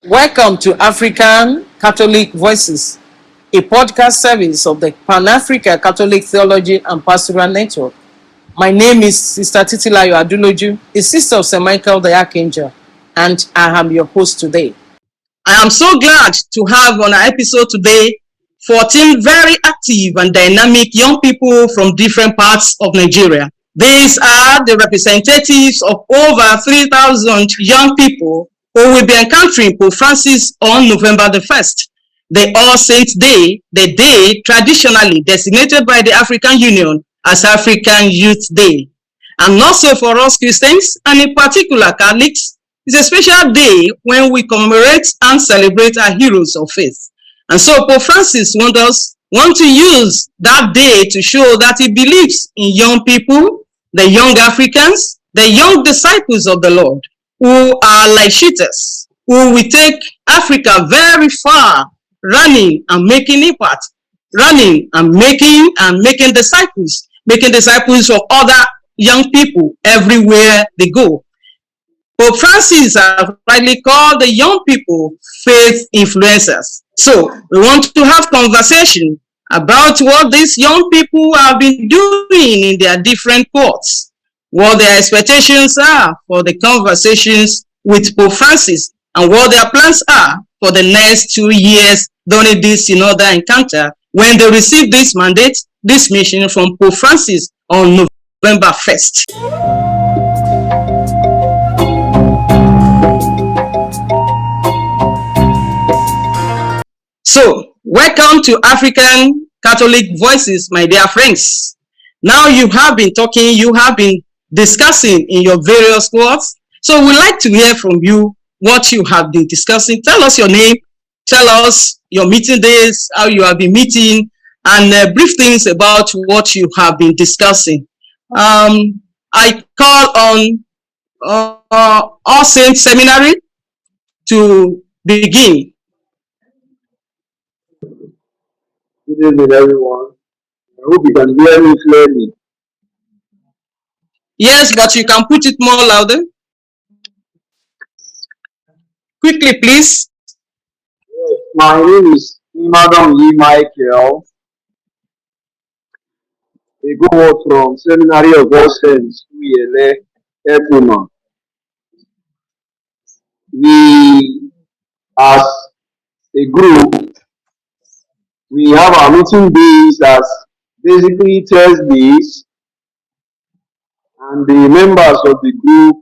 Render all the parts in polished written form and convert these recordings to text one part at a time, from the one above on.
Welcome to African Catholic Voices, a podcast service of the Pan-African Catholic Theology and Pastoral Network. My name is Sister Titilayo Aduloju, a sister of St. Michael the Archangel, and I am your host today. I am so glad to have on our episode today 14 very active and dynamic young people from different parts of Nigeria. These are the representatives of over 3,000 young people who will be encountering Pope Francis on November the 1st, the All Saints' Day, the day traditionally designated by the African Union as African Youth Day. And also for us Christians, and in particular Catholics, it's a special day when we commemorate and celebrate our heroes of faith. And so Pope Francis want to use that day to show that he believes in young people, the young Africans, the young disciples of the Lord, who are like shooters, who will take Africa very far, running and making impact, running and making disciples of other young people everywhere they go. Pope Francis has rightly called the young people faith influencers. So we want to have conversation about what these young people have been doing in their different courts, what their expectations are for the conversations with Pope Francis, and what their plans are for the next 2 years during this synodal encounter when they receive this mandate, this mission from Pope Francis on November 1st. So, welcome to African Catholic Voices, my dear friends. Now you have been talking, you have been discussing in your various cohorts. So we'd like to hear from you what you have been discussing. Tell us your name, tell us your meeting days, how you have been meeting, and brief things about what you have been discussing. I call on All Saints Seminary to begin. Good evening, everyone. I hope you can hear me clearly. Yes, but you can put it more louder. Quickly, please. Yes, my name is Madam Yi Michael, a cohort from Seminary of All Saints, Uyele, Epuma. We, as a group, we have our meeting days as basically Thursdays, and the members of the group,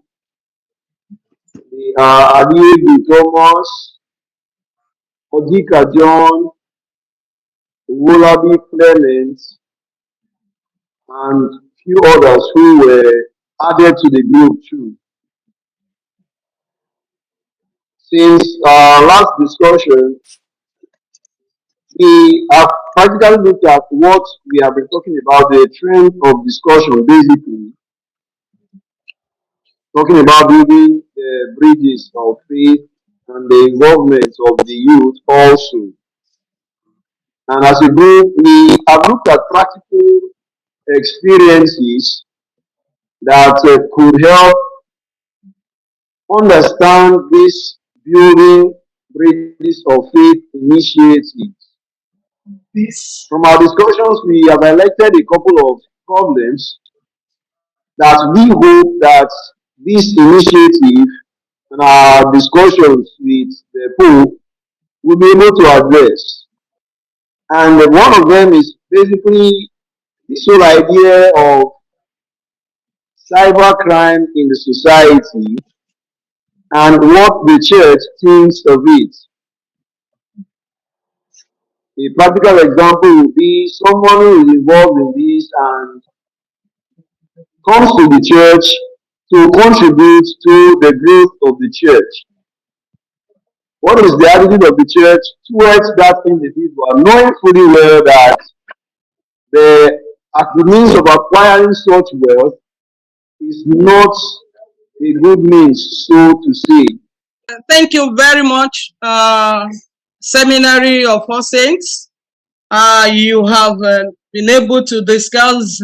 they are Adiebu Thomas, Odika John, Wolabi Clement, and few others who were added to the group too. Since our last discussion, we have practically looked at what we have been talking about, the trend of discussion, basically talking about building the bridges of faith and the involvement of the youth also. And as a group, we have looked at practical experiences that could help understand this building bridges of faith initiatives. From our discussions, we have highlighted a couple of problems that we hope that this initiative and our discussions with the Pope will be able to address. And one of them is basically this whole idea of cybercrime in the society and what the church thinks of it. A practical example would be someone who is involved in this and comes to the church to contribute to the growth of the church. What is the attitude of the church towards that individual, knowing fully well that the means of acquiring such wealth is not a good means, so to say. Thank you very much, Seminary of All Saints. You have been able to discuss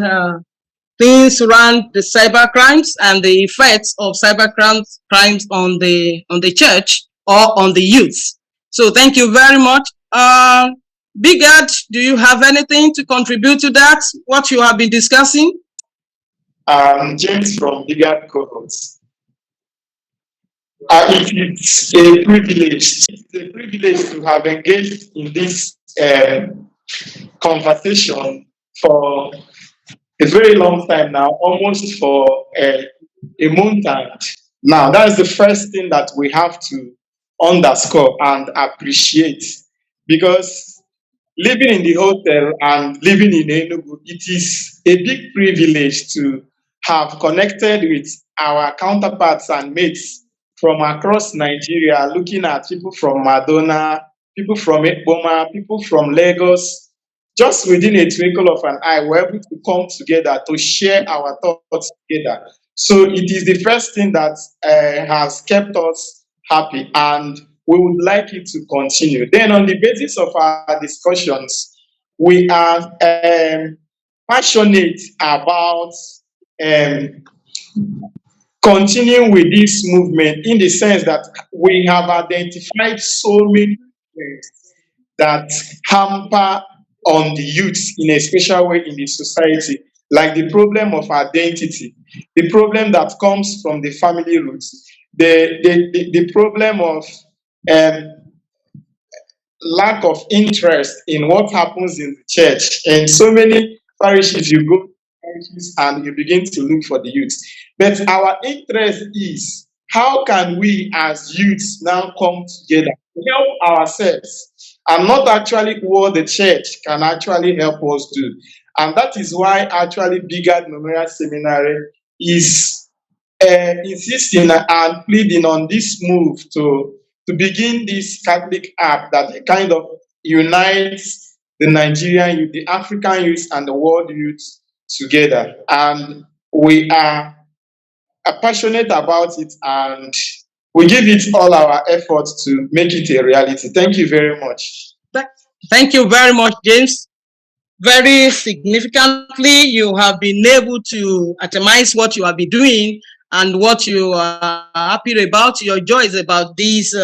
things around the cyber crimes and the effects of cyber crimes on the church. or on the youth. So thank you very much. Bigard, do you have anything to contribute to that, what you have been discussing? James from Bigard Cohort. It's a privilege. It's a privilege to have engaged in this conversation for a very long time now, almost for a month. And now, that's the first thing that we have to underscore and appreciate, because living in the hotel and living in Enugu, it is a big privilege to have connected with our counterparts and mates from across Nigeria, looking at people from Madonna, people from Ekboma, people from Lagos. Just within a twinkle of an eye, we're able to come together to share our thoughts together. So it is the first thing that has kept us happy, and we would like it to continue. Then, on the basis of our discussions, we are passionate about continuing with this movement, in the sense that we have identified so many things that hamper on the youth in a special way in the society, like the problem of identity, the problem that comes from the family roots, the problem of lack of interest in what happens in the church. And so many parishes, you go to parishes and you begin to look for the youth. But our interest is, how can we as youths now come together to help ourselves, and not actually what the church can actually help us do? And that is why actually Bigard Memorial Seminary is insisting and pleading on this move to begin this Catholic app that kind of unites the Nigerian youth, the African youth, and the world youth together. And we are passionate about it, and we give it all our efforts to make it a reality. Thank you very much. Thank you very much, James. Very significantly, you have been able to atomize what you have been doing and what you are happy about, your joy is about these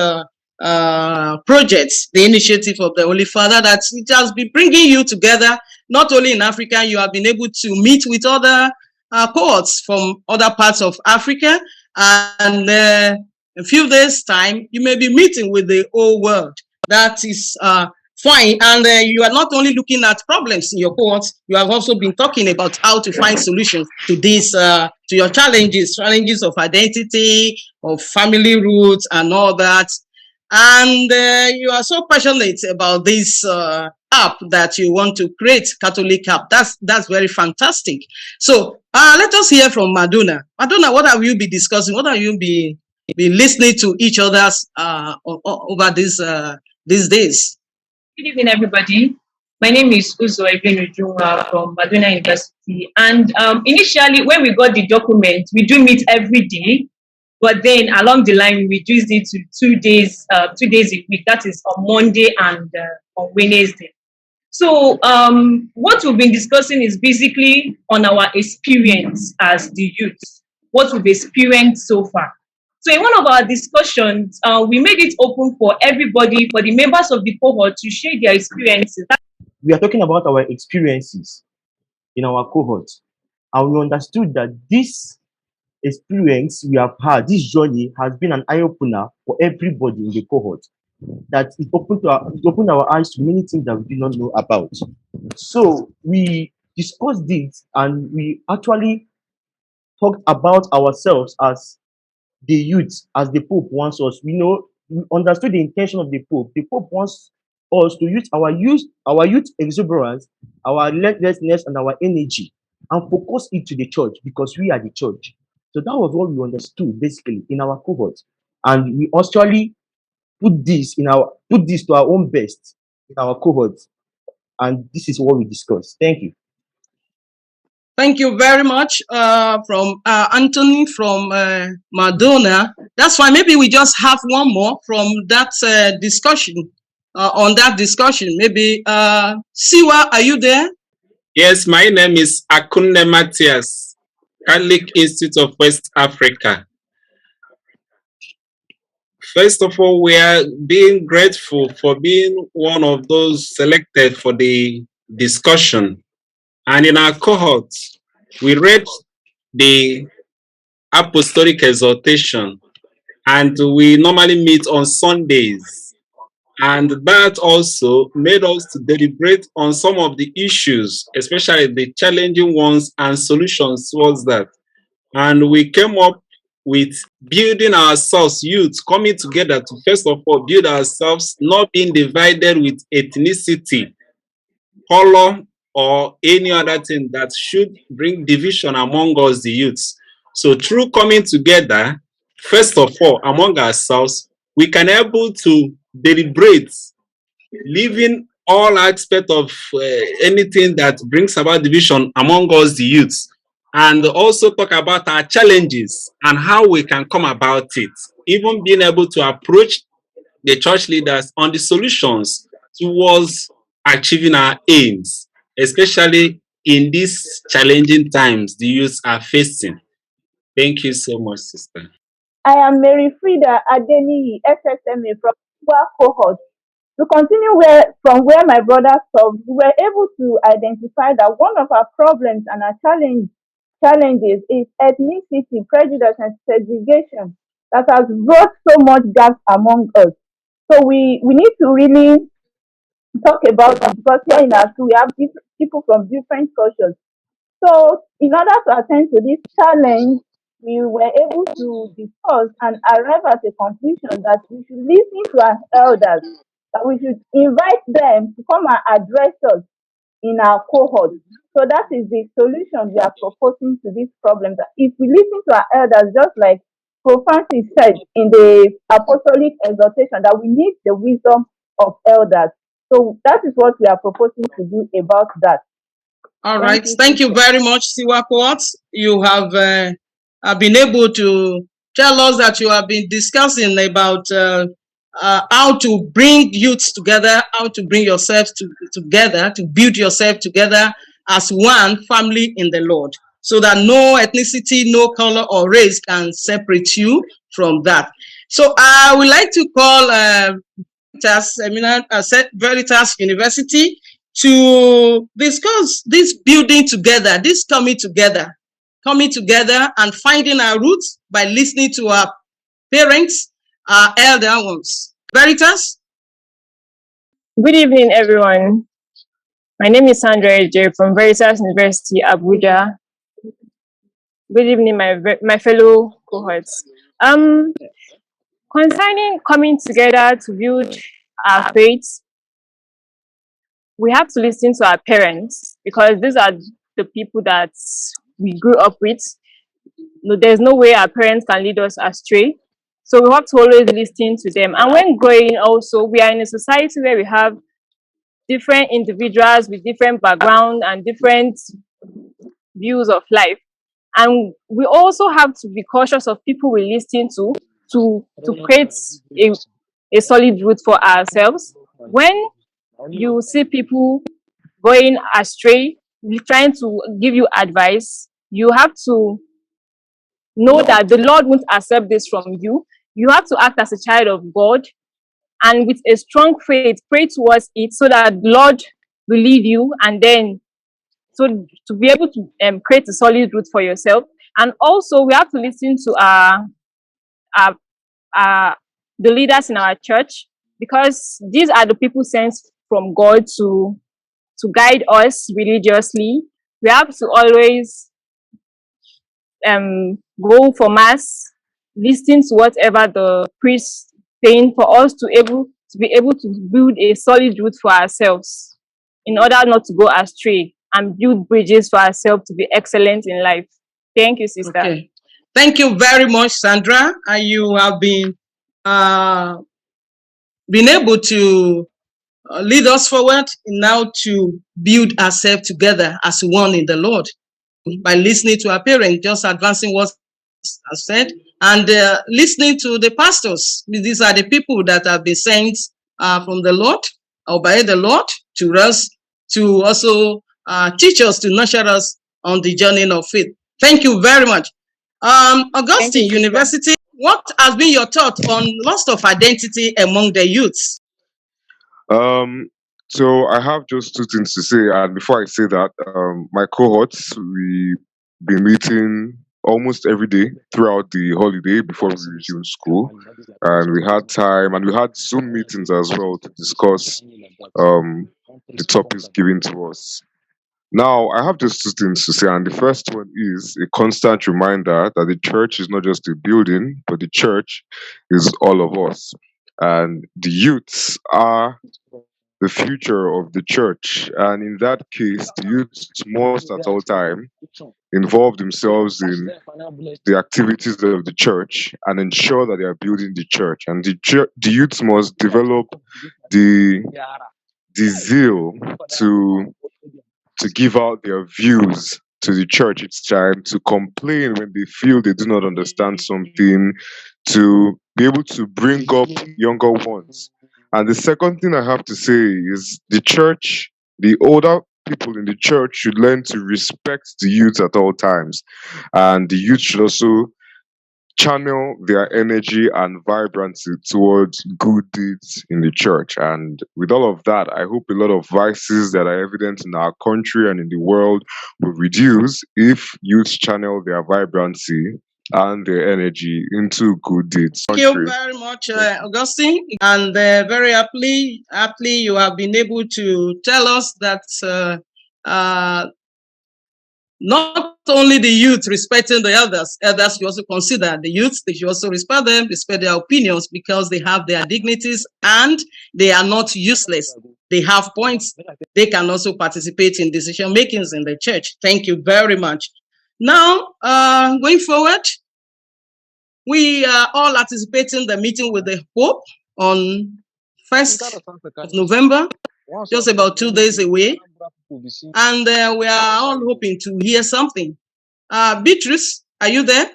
projects, the initiative of the Holy Father, that it has been bringing you together, not only in Africa. You have been able to meet with other cohorts from other parts of Africa, and a few days' time, you may be meeting with the whole world. That is fine. And you are not only looking at problems in your cohorts, you have also been talking about how to find solutions to these, to your challenges of identity, of family roots, and all that. And you are so passionate about this app that you want to create, Catholic app. That's very fantastic. So let us hear from Madonna. Madonna, what have you been discussing? What have you been listening to each other's over these days? Good evening, everybody. My name is Uzo Ebenujunwa from Madonna University. And initially, when we got the document, we do meet every day. But then along the line, we reduced it to 2 days a week. That is on Monday and on Wednesday. So what we've been discussing is basically on our experience as the youth, what we've experienced so far. So in one of our discussions, we made it open for everybody, for the members of the cohort, to share their experiences. We are talking about our experiences in our cohort, and we understood that this experience we have had, this journey has been an eye-opener for everybody in the cohort, that it opened our eyes to many things that we did not know about. So we discussed this, and we actually talked about ourselves as the youth, as the Pope wants us. We understood the intention of the Pope. The Pope wants us to use our youth exuberance, our relentlessness, and our energy, and focus it to the church, because we are the church. So that was what we understood basically in our cohort, and we actually put this to our own best in our cohort, and this is what we discussed. Thank you. Thank you very much, from Anthony from Madonna. That's fine. Maybe we just have one more from that discussion. On that discussion, maybe Siwa, are you there? Yes, my name is Akunne Matthias, Catholic Institute of West Africa. First of all, we are being grateful for being one of those selected for the discussion. And in our cohort, we read the apostolic exhortation, and we normally meet on Sundays. And that also made us to deliberate on some of the issues, especially the challenging ones and solutions towards that. And we came up with building ourselves, youth coming together to first of all build ourselves, not being divided with ethnicity, color, or any other thing that should bring division among us, the youths. So through coming together, first of all, among ourselves, we can able to deliberate, leaving all aspect of anything that brings about division among us, the youths, and also talk about our challenges and how we can come about it, even being able to approach the church leaders on the solutions towards achieving our aims, especially in these challenging times the youths are facing. Thank you so much, sister. I am Mary Frida Adeniyi, SSMA from Cohort. To continue from where my brother stopped, we were able to identify that one of our problems and our challenges is ethnicity, prejudice, and segregation that has brought so much gap among us. So we need to really talk about it, because here in our school we have people from different cultures. So in order to attend to this challenge, we were able to discuss and arrive at a conclusion that we should listen to our elders, that we should invite them to come and address us in our cohort. So that is the solution we are proposing to this problem. That if we listen to our elders, just like Pope Francis said in the apostolic exhortation, that we need the wisdom of elders. So that is what we are proposing to do about that. All right. Thank you very much, Siwa Cohort. You have been able to tell us that you have been discussing about how to bring youths together, how to bring yourselves together, to build yourself together as one family in the Lord, so that no ethnicity, no color or race can separate you from that. So I would like to call Veritas University to discuss this building together, this coming together and finding our roots by listening to our parents, our elder ones. Veritas? Good evening, everyone. My name is Sandra J. from Veritas University, Abuja. Good evening, my fellow cohorts. Concerning coming together to build our faith, we have to listen to our parents, because these are the people that we grew up with. No, there's no way our parents can lead us astray. So we have to always listen to them. And when growing also, we are in a society where we have different individuals with different background and different views of life. And we also have to be cautious of people we listen to create a solid route for ourselves. When you see people going astray, trying to give you advice, you have to know that the Lord won't accept this from you. You have to act as a child of God, and with a strong faith, pray towards it, so that Lord will lead you, and then so to be able to create a solid route for yourself. And also, we have to listen to the leaders in our church, because these are the people sent from God to guide us religiously. We have to always go for mass, listen to whatever the priest saying, for us to be able to build a solid route for ourselves, in order not to go astray, and build bridges for ourselves to be excellent in life. Thank you, sister. Okay. Thank you very much, Sandra. And you have been able to lead us forward now to build ourselves together as one in the Lord by listening to our parents, just advancing what I said, and listening to the pastors. These are the people that have been sent from the Lord, or by the Lord, to us, to also teach us, to nurture us on the journey of faith. Thank you very much. Augustine University, what has been your thought on loss of identity among the youths? So I have just two things to say, and before I say that, my cohorts we been meeting almost every day throughout the holiday before we resumed school, and we had time and we had Zoom meetings as well to discuss um the topics given to us. Now, I have just two things to say, and the first one is a constant reminder that the church is not just a building, but the church is all of us. And the youths are the future of the church. And in that case, the youths must at all time involve themselves in the activities of the church and ensure that they are building the church. And the youths must develop the the zeal to to give out their views to the church each time, to complain when they feel they do not understand something, to be able to bring up younger ones. And the second thing I have to say is the church, the older people in the church should learn to respect the youth at all times. And the youth should also channel their energy and vibrancy towards good deeds in the church. And with all of that, I hope a lot of vices that are evident in our country and in the world will reduce if youth channel their vibrancy and their energy into good deeds. Thank you very much, Augustine. And very aptly, you have been able to tell us that not only the youth respecting the elders you also consider the youth, they should also respect them, respect their opinions, because they have their dignities and they are not useless. They have points. They can also participate in decision makings in the church. Thank you very much. Now, going forward, we are all anticipating the meeting with the Pope on 1st of November, just about 2 days away. And we are all hoping to hear something. Beatrice, are you there?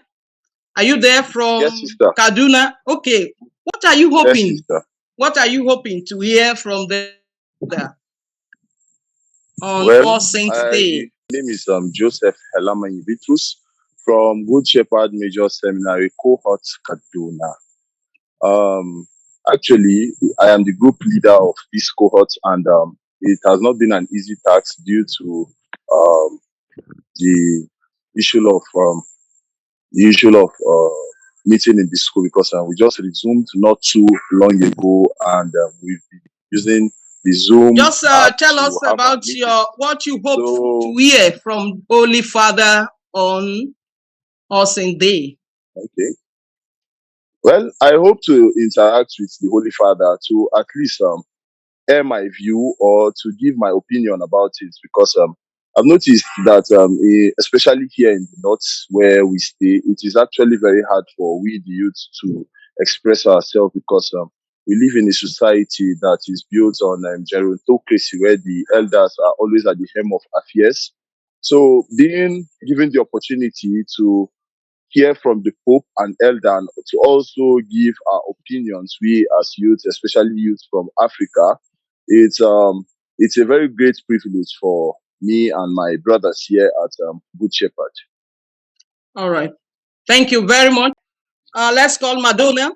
Are you there from Kaduna? Okay. What are you hoping? Yes, what are you hoping to hear from them on All Saints Day? My name is Joseph Helaman Vitrus from Good Shepherd Major Seminary, Cohort, Kaduna. Actually, I am the group leader of this cohort, and it has not been an easy task due to the issue of meeting in the school, because we just resumed not too long ago, and we've been using the Zoom. Just tell us about what you hope to hear from Holy Father on All Saints Day. Okay. Well, I hope to interact with the Holy Father to at least air my view or to give my opinion about it, because I've noticed that especially here in the north where we stay, it is actually very hard for we the youth to express ourselves, because we live in a society that is built on gerontocracy, where the elders are always at the helm of affairs. So being given the opportunity to hear from the Pope and Elder, and to also give our opinions, we as youth, especially youth from Africa, it's a very great privilege for me and my brothers here at Good Shepherd. All right. Thank you very much. Let's call Madonna.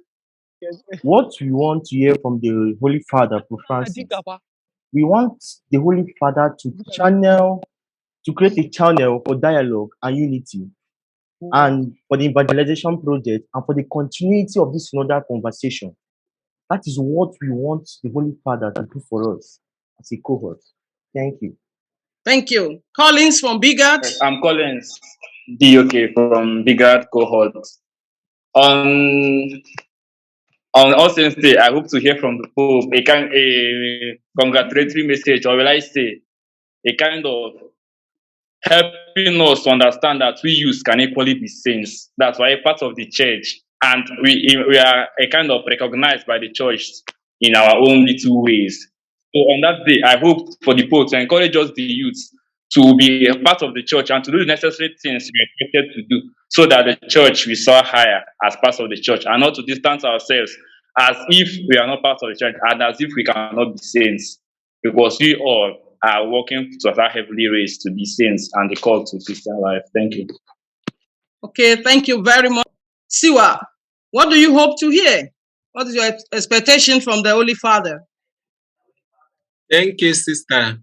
What we want to hear from the Holy Father, Pope Francis, we want the Holy Father to create a channel for dialogue and unity, and for the evangelization project, and for the continuity of this another conversation. That is what we want the Holy Father to do for us as a cohort. Thank you. Thank you. Collins from Bigard. I'm Collins DOK from Bigard Cohort. On All Saints Day, I hope to hear from the Pope a congratulatory message, or will I say, a kind of helping us to understand that we youth can equally be saints. That's why a part of the church, and we are a kind of recognized by the church in our own little ways. So on that day, I hope for the Pope to encourage us, the youth, to be a part of the church and to do the necessary things we are expected to do, so that the church we saw higher as part of the church, and not to distance ourselves as if we are not part of the church and as if we cannot be saints, because we all are working to that heavenly race to be saints and the call to Christian life. Thank you. Okay, thank you very much. Siwa, What do you hope to hear? What is your expectation from the Holy Father? Thank you, sister.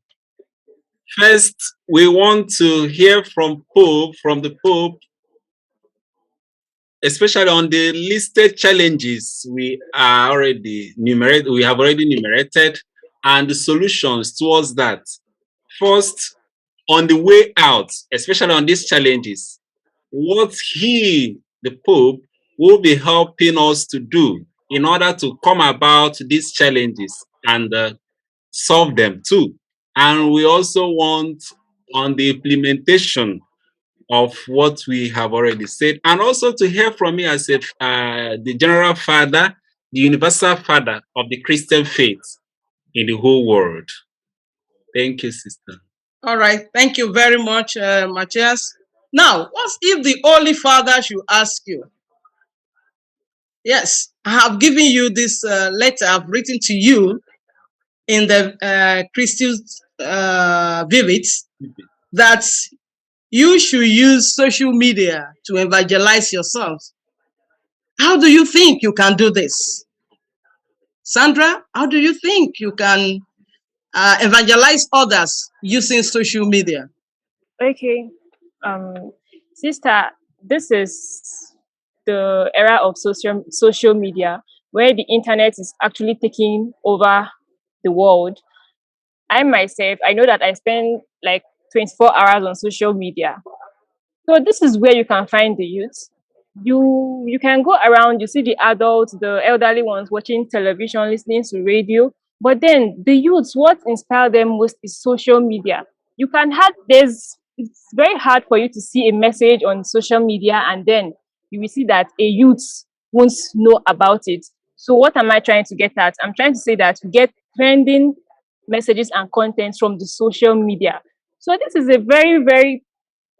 First, we want to hear from the Pope, especially on the listed challenges we have already enumerated, and the solutions towards that. First, on the way out, especially on these challenges, what he, the Pope, will be helping us to do in order to come about these challenges and solve them too. And we also want on the implementation of what we have already said, and also to hear from me as the general father, the universal father of the Christian faith in the whole world. Thank you, sister. All right. Thank you very much, Matthias. Now, what if the Holy Father should ask you? Yes, I have given you this letter I've written to you in the Christian Vivid that you should use social media to evangelize yourself. How do you think you can do this? Sandra, how do you think you can evangelize others using social media? Okay, sister, this is the era of social media where the internet is actually taking over the world. I myself, I know that I spend like 24 hours on social media. So this is where you can find the youth. You can go around, you see the adults, the elderly ones watching television, listening to radio. But then the youths, what inspires them most is social media. You can have there's It's very hard for you to see a message on social media and then you will see that a youth won't know about it. So what am I trying to get at? I'm trying to say that we get trending messages and content from the social media. So this is a very, very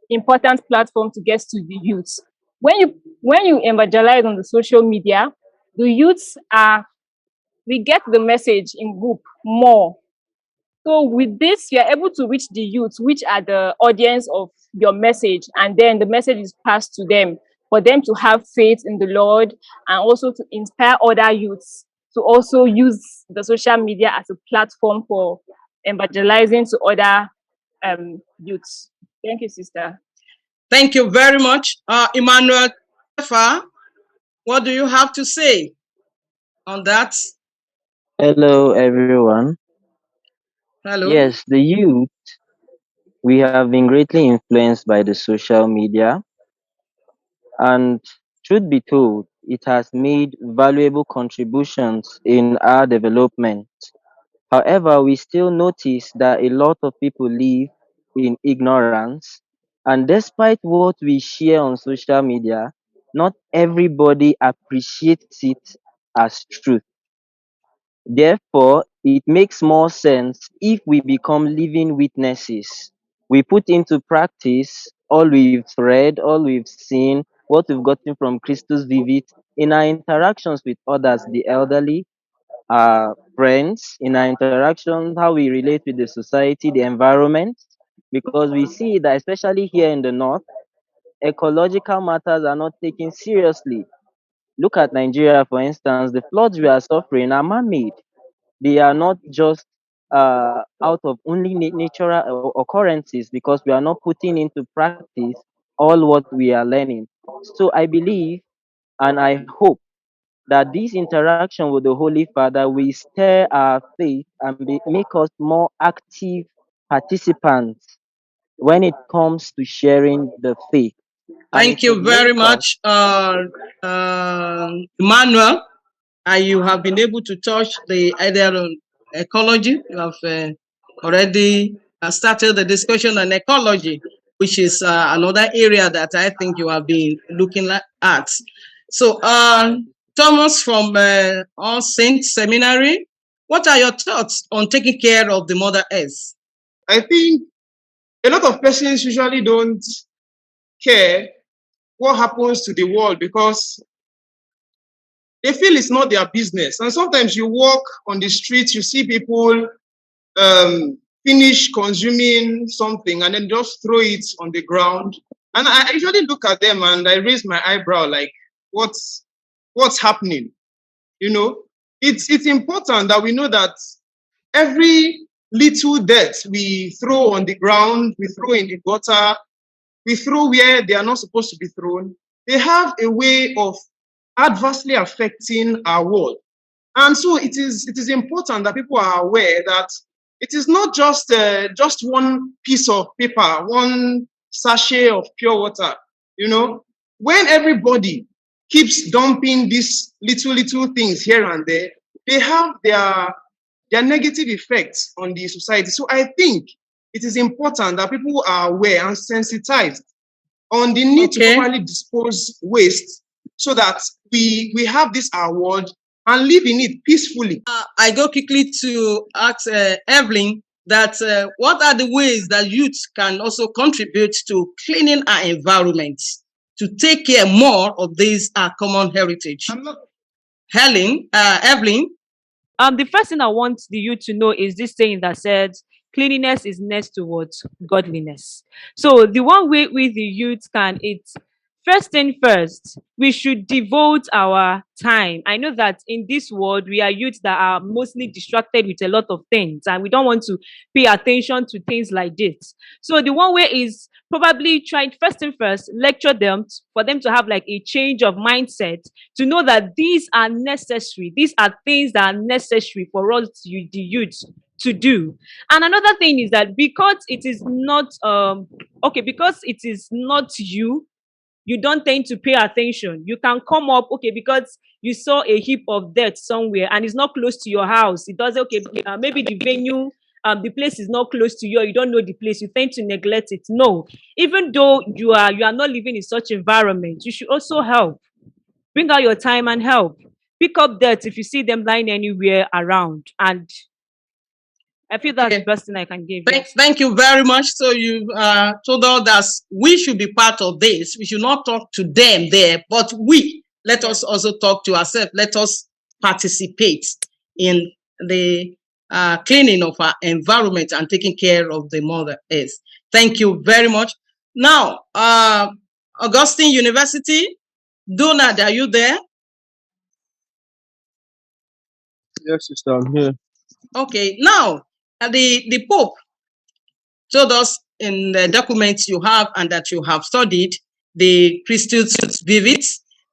important platform to get to the youths. When you evangelize on the social media, the youths are we get the message in group more. So with this, you're able to reach the youth, which are the audience of your message, and then the message is passed to them for them to have faith in the Lord and also to inspire other youths to also use the social media as a platform for evangelizing to other youths. Thank you, sister. Thank you very much. Emmanuel, what do you have to say on that? Hello, everyone. Hello. Yes, the youth, we have been greatly influenced by the social media, and truth be told, it has made valuable contributions in our development. However, we still notice that a lot of people live in ignorance, and despite what we share on social media, not everybody appreciates it as truth. Therefore, it makes more sense if we become living witnesses. We put into practice all we've read, all we've seen, what we've gotten from Christus Vivit in our interactions with others, the elderly, our friends, in our interactions, how we relate with the society, the environment. Because we see that, especially here in the north, ecological matters are not taken seriously. Look at Nigeria, for instance, the floods we are suffering are man made. They are not just out of only natural occurrences because we are not putting into practice all what we are learning. So I believe and I hope that this interaction with the Holy Father will stir our faith and make us more active participants when it comes to sharing the faith. And Thank it would you very make us much, Emmanuel. You have been able to touch the idea of ecology. You have already started the discussion on ecology, which is another area that I think you have been looking at. So, Thomas from All Saints Seminary, what are your thoughts on taking care of the Mother Earth? I think a lot of persons usually don't care what happens to the world because they feel it's not their business. And sometimes you walk on the streets, you see people finish consuming something and then just throw it on the ground. And I usually look at them and I raise my eyebrow like, what what's happening. You know, it's important that we know that every little dirt we throw on the ground, we throw in the gutter, we throw where they are not supposed to be thrown, they have a way of adversely affecting our world. And so it is important that people are aware that it is not just one piece of paper, one sachet of pure water. You know, when everybody keeps dumping these little things here and there, they have their negative effects on the society. So I think it is important that people are aware and sensitized on the need to properly dispose waste so that we have this our world and live in it peacefully. I go quickly to ask Evelyn that what are the ways that youth can also contribute to cleaning our environment to take care more of these common heritage? Evelyn. The first thing I want the youth to know is this saying that says cleanliness is next to what? Godliness. So the one way we the youth can, it's first thing first, we should devote our time. I know that in this world, we are youth that are mostly distracted with a lot of things, and we don't want to pay attention to things like this. So the one way is probably trying first thing first, lecture them for them to have like a change of mindset, to know that these are necessary. These are things that are necessary for us, the youth, to do. And another thing is that because it is not because it is not you don't tend to pay attention. You can come up, because you saw a heap of dirt somewhere and it's not close to your house. It does, maybe the venue, the place is not close to you, or you don't know the place, you tend to neglect it. No, even though you are not living in such environment, you should also help. Bring out your time and help. Pick up dirt if you see them lying anywhere around. And I feel that's the best thing I can give. Thank you very much. So you told us that we should be part of this. We should not talk to them there, but let us also talk to ourselves. Let us participate in the cleaning of our environment and taking care of the Mother Earth. Thank you very much. Now, Augustine University, Donald, are you there? Yes, sister, I'm here. Okay, now the Pope told us in the documents you have and that you have studied, the Christus Vivit,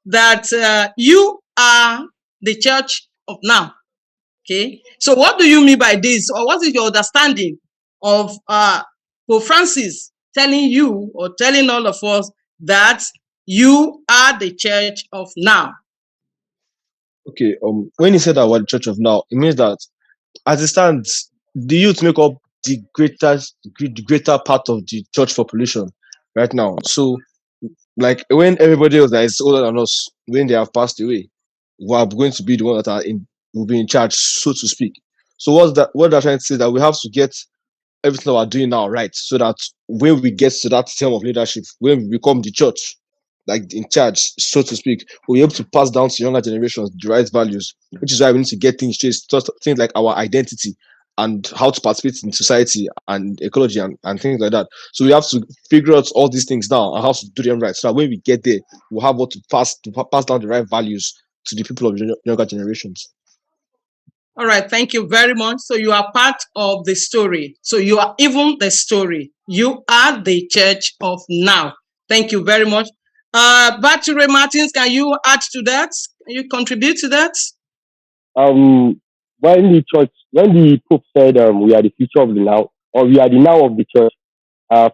that you are the church of now. Okay, so what do you mean by this, or what is your understanding of Pope Francis telling you or telling all of us that you are the church of now? Okay, when he said that we're the church of now, it means that as it stands, the youth make up the greater part of the church population right now. So, like when everybody else that is older than us, when they have passed away, we are going to be the ones that will be in charge, so to speak. So what they're trying to say is that we have to get everything that we're doing now right, so that when we get to that term of leadership, when we become the church, like in charge, so to speak, we're able to pass down to younger generations the right values, which is why we need to get things straight, things like our identity and how to participate in society and ecology and things like that. So we have to figure out all these things now and how to do them right, so that when we get there, we'll have what to pass down the right values to the people of younger generations. All right, thank you very much. So you are part of the story. So you are even the story. You are the church of now. Thank you very much. Battery Martins, can you add to that? Can you contribute to that? When the Pope said we are the future of the now, or we are the now of the church,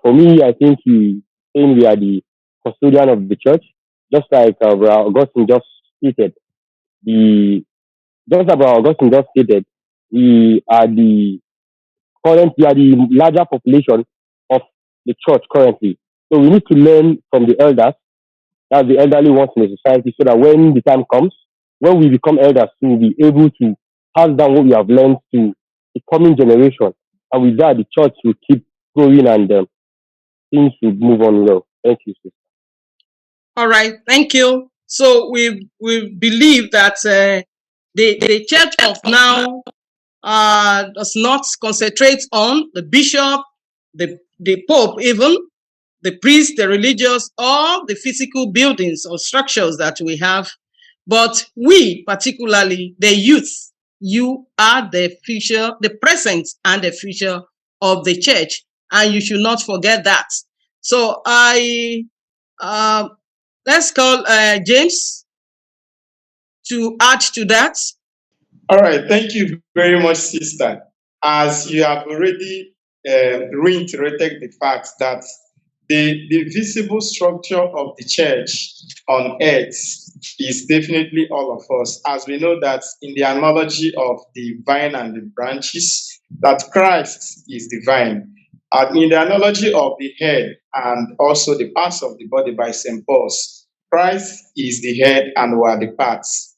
for me, I think he's saying we are the custodian of the church, just like Augustine just stated. We are the larger population of the church currently. So we need to learn from the elders, that's the elderly ones in the society, so that when the time comes, when we become elders, we'll be able to pass down what we have learned to the coming generation. And with that, the church will keep growing and things will move on well. Thank you, sister. All right, thank you. So we believe that the church of now does not concentrate on the bishop, the Pope even, the priest, the religious, or the physical buildings or structures that we have, But we, particularly the youth, you are the future, the present and the future of the church, and you should not forget that. So let's call James to add to that. All right, thank you very much, sister. As you have already reiterated the fact that the visible structure of the church on earth is definitely all of us, as we know that in the analogy of the vine and the branches, that Christ is the vine. And in the analogy of the head and also the parts of the body by St. Paul's, Christ is the head and we are the parts.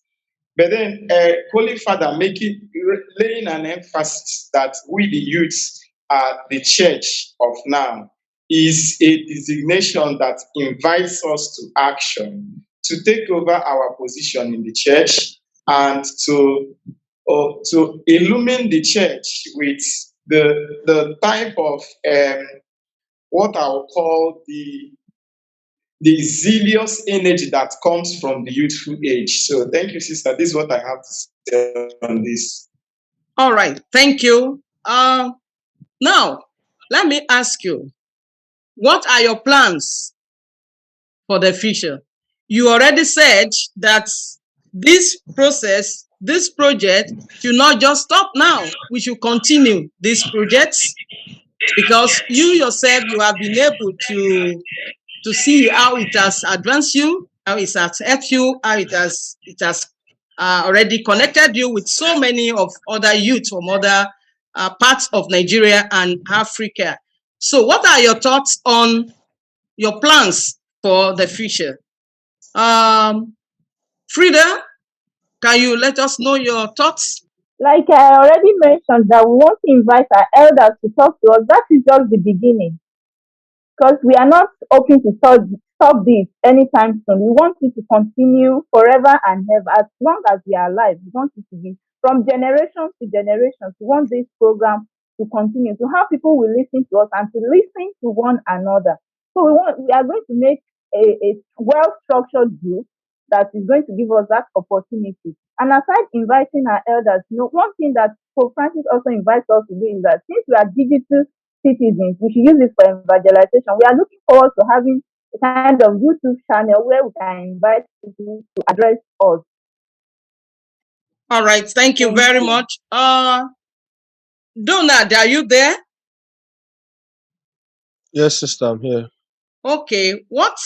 But then, Holy Father laying an emphasis that we, the youths, are the church of now, is a designation that invites us to action, to take over our position in the church and to illumine the church with the type of what I would call the zealous energy that comes from the youthful age. So thank you, sister. This is what I have to say on this. All right, thank you. Now, let me ask you, what are your plans for the future? You already said that this process, this project should not just stop now. We should continue these projects because you yourself, you have been able to see how it has advanced you, how it has helped you, how it has already connected you with so many of other youth from other parts of Nigeria and Africa. So what are your thoughts on your plans for the future? Frida, can you let us know your thoughts? Like I already mentioned, that we want to invite our elders to talk to us. That is just the beginning, because we are not hoping to stop this anytime soon. We want it to continue forever and ever. As long as we are alive, we want it to be from generation to generation. We want this program to continue, to have people will listen to us and to listen to one another. So we are going to make a well-structured group that is going to give us that opportunity. And aside inviting our elders, one thing that Pope Francis also invites us to do is that since we are digital citizens, we should use it for evangelization. We are looking forward to having a kind of YouTube channel where we can invite people to address us. All right, thank you very much. Donald, are you there? Yes, sister, I'm here. Okay, what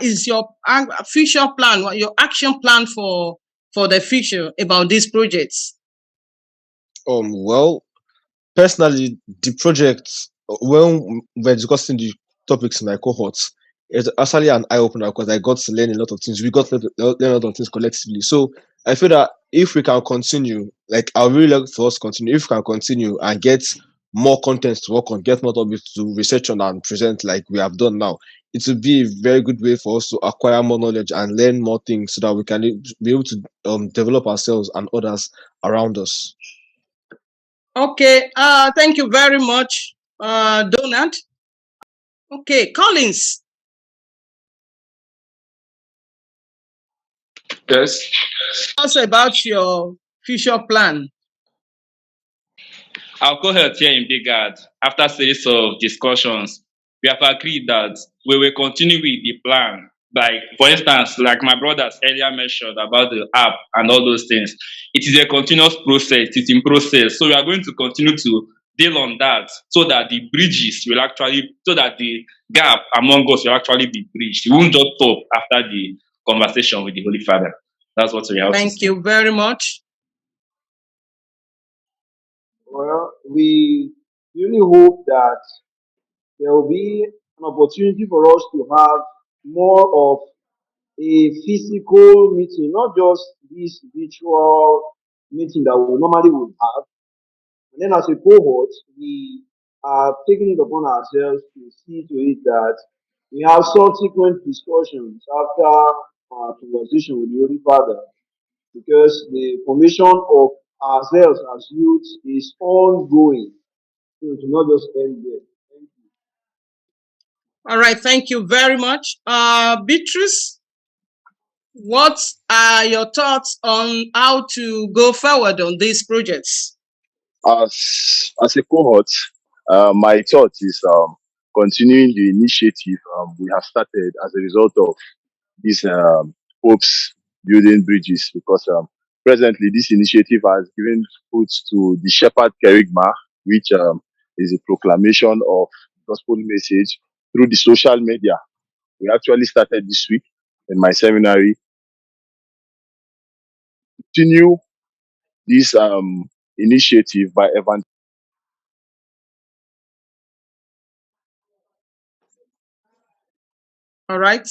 is your future plan, your action plan for the future about these projects? Well, personally, the project, when we're discussing the topics in my cohorts, it's actually an eye opener because I got to learn a lot of things. We got to learn a lot of things collectively. So I feel that if we can continue, like I really like for us to continue, if we can continue and get more content to work on, get more topics to research on and present like we have done now, it will be a very good way for us to acquire more knowledge and learn more things so that we can be able to develop ourselves and others around us. Okay, thank you very much, Donald. Okay, Collins. Yes. Tell us about your future plan. Our cohort here in Bigard, after a series of discussions, we have agreed that we will continue with the plan. Like, for instance, like my brothers earlier mentioned about the app and all those things. It is a continuous process, it's in process. So we are going to continue to deal on that so that the bridges will actually, so that the gap among us will actually be bridged. It won't just stop after the conversation with the Holy Father. That's what we have to say. Thank you very much. Well, we really hope that there will be an opportunity for us to have more of a physical meeting, not just this virtual meeting that we normally would have. And then as a cohort, we are taking it upon ourselves to see to it that we have subsequent discussions after our conversation with the Holy Father, because the formation of ourselves as youths is ongoing. So it will not just end there. Thank you. All right, thank you very much. Beatrice? What are your thoughts on how to go forward on these projects? As a cohort, my thought is continuing the initiative we have started as a result of these hopes building bridges, because presently this initiative has given foot to the Shepherd Kerygma, which is a proclamation of gospel message through the social media. We actually started this week in my seminary. Continue this initiative by All right.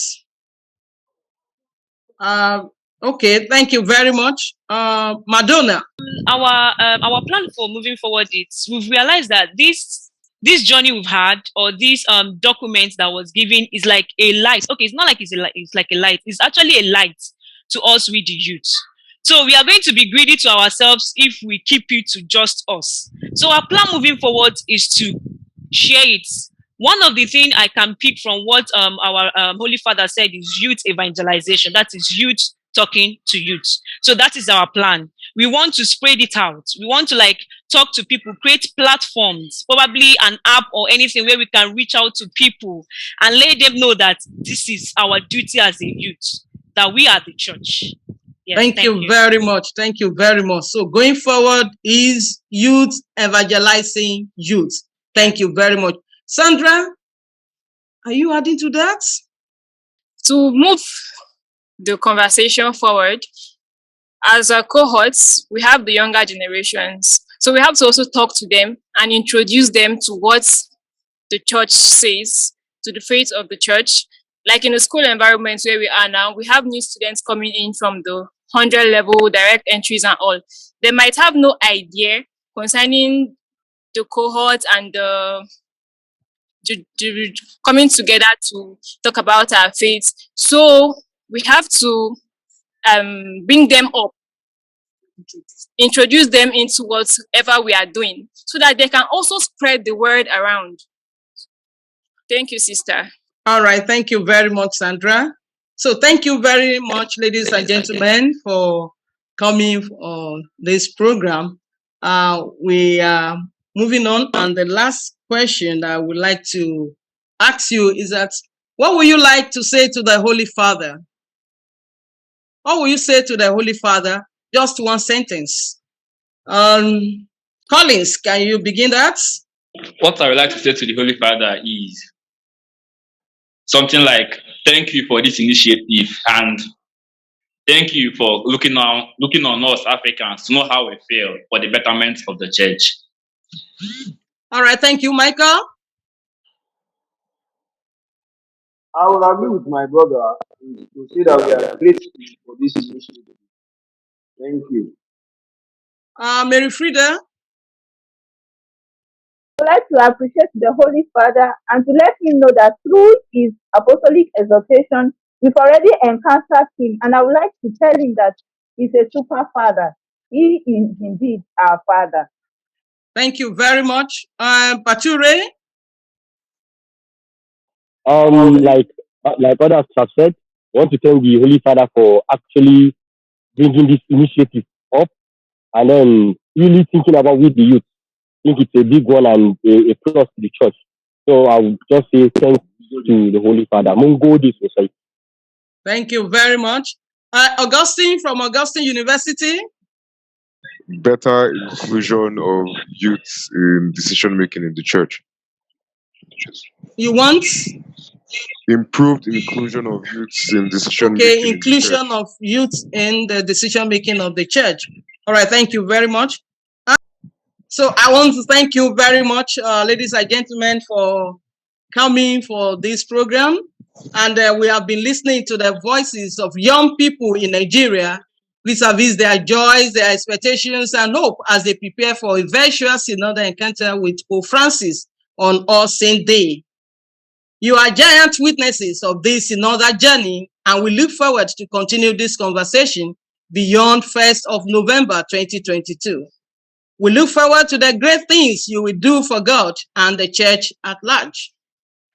Okay, thank you very much. Madonna. Our plan for moving forward is we've realized that this journey we've had, or this document that was given, is like a light. Okay, it's not like it's a light, it's like a light. It's actually a light to us, we the youth. So we are going to be greedy to ourselves if we keep it to just us. So our plan moving forward is to share it. One of the things I can pick from what our Holy Father said is youth evangelization. That is youth talking to youth. So that is our plan. We want to spread it out. We want to like talk to people, create platforms, probably an app or anything where we can reach out to people and let them know that this is our duty as a youth, that we are the church. Yes, thank you very much. Thank you very much. So going forward is youth evangelizing youth. Thank you very much. Sandra, are you adding to that? To move the conversation forward, as a cohorts, we have the younger generations. So we have to also talk to them and introduce them to what the church says, to the faith of the church. Like in the school environment where we are now, we have new students coming in from the 100 level, direct entries and all. They might have no idea concerning the cohort and the coming together to talk about our faith. So we have to bring them up, introduce them into whatever we are doing, so that they can also spread the word around. Thank you, sister. All right, thank you very much, Sandra. So thank you very much, ladies and gentlemen, for coming on this program. We are moving on, and the last question I would like to ask you is that, what would you like to say to the Holy Father? What will you say to the Holy Father? Just one sentence. Collins, can you begin that? What I would like to say to the Holy Father is something like, thank you for this initiative, and thank you for looking on us Africans to know how we feel for the betterment of the church. All right, thank you, Michael. I will agree with my brother to say that we are grateful for this initiative. Thank you. Mary Frida. I would like to appreciate the Holy Father and to let him know that through his apostolic exhortation, we've already encountered him, and I would like to tell him that he's a super father. He is indeed our father. Thank you very much. Bature? Like others have said, I want to thank the Holy Father for actually bringing this initiative up and then really thinking about with the youth. I think it's a big one and a plus to the church. So I would just say thanks to the Holy Father. Mungo this society. Thank you very much. Augustine from Augustine University. Better inclusion of youth in decision making in the church. You want? Improved inclusion of youths in decision making. Okay, inclusion of youth in the decision making of the church. All right, thank you very much. So I want to thank you very much, ladies and gentlemen, for coming for this program. And we have been listening to the voices of young people in Nigeria vis-a-vis their joys, their expectations, and hope as they prepare for a virtual synodal encounter with Pope Francis on All Saints' Day. You are giant witnesses of this synodal journey, and we look forward to continue this conversation beyond 1st of November 2022. We look forward to the great things you will do for God and the church at large.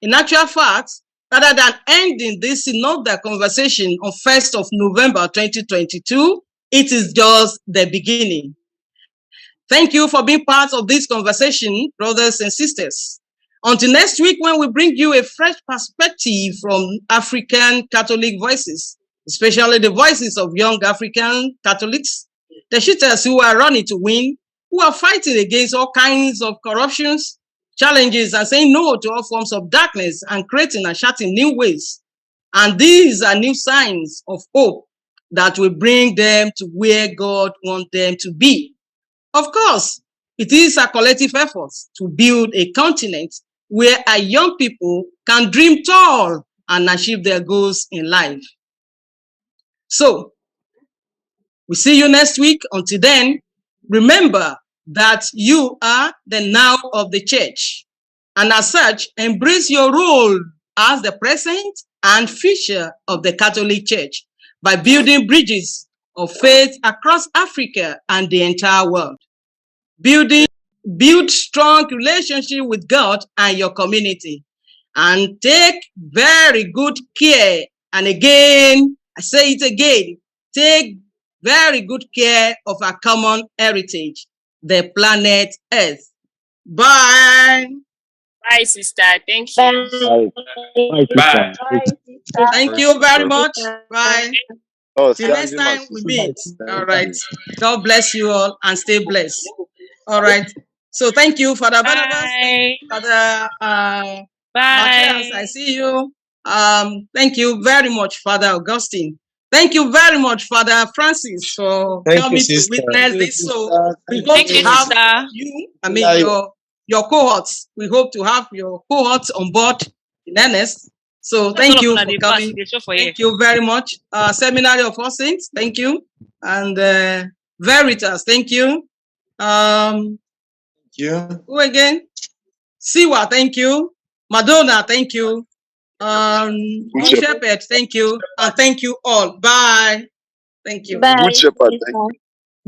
In actual fact, rather than ending this synodal conversation on 1st of November 2022, it is just the beginning. Thank you for being part of this conversation, brothers and sisters. Until next week, when we bring you a fresh perspective from African Catholic voices, especially the voices of young African Catholics, the shooters who are running to win, who are fighting against all kinds of corruptions, challenges, and saying no to all forms of darkness and creating and charting new ways. And these are new signs of hope that will bring them to where God wants them to be. Of course, it is a collective effort to build a continent where our young people can dream tall and achieve their goals in life. So, we see you next week. Until then, remember that you are the now of the church. And as such, embrace your role as the present and future of the Catholic Church by building bridges of faith across Africa and the entire world. Build strong relationship with God and your community, and take very good care. And again, I say it again, take very good care of our common heritage, the planet Earth. Bye. Bye, sister. Thank you. Bye. Thank you very much. Bye. Oh, Till next time we meet. All right. God bless you all and stay blessed. All right. So thank you, Father Barnabas. Father Matthias, I see you. Thank you very much, Father Augustine. Thank you very much, Father Francis, for coming to witness this. So we hope to have you, your cohorts. We hope to have your cohorts on board in earnest. So thank you for coming. Thank you very much. Seminary of All Saints, thank you. And Veritas, thank you. Who again? Siwa, thank you. Madonna, thank you. Good Shepherd, thank you. And thank you all. Bye. Thank you. Bye. Good Shepherd, thank you.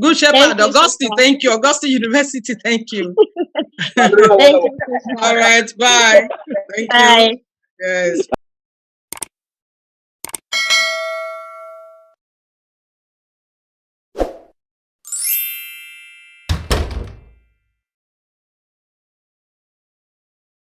Good Shepherd, Augustine, thank you. Augustine University, thank you. Thank you. All right, bye. Thank you. Yes.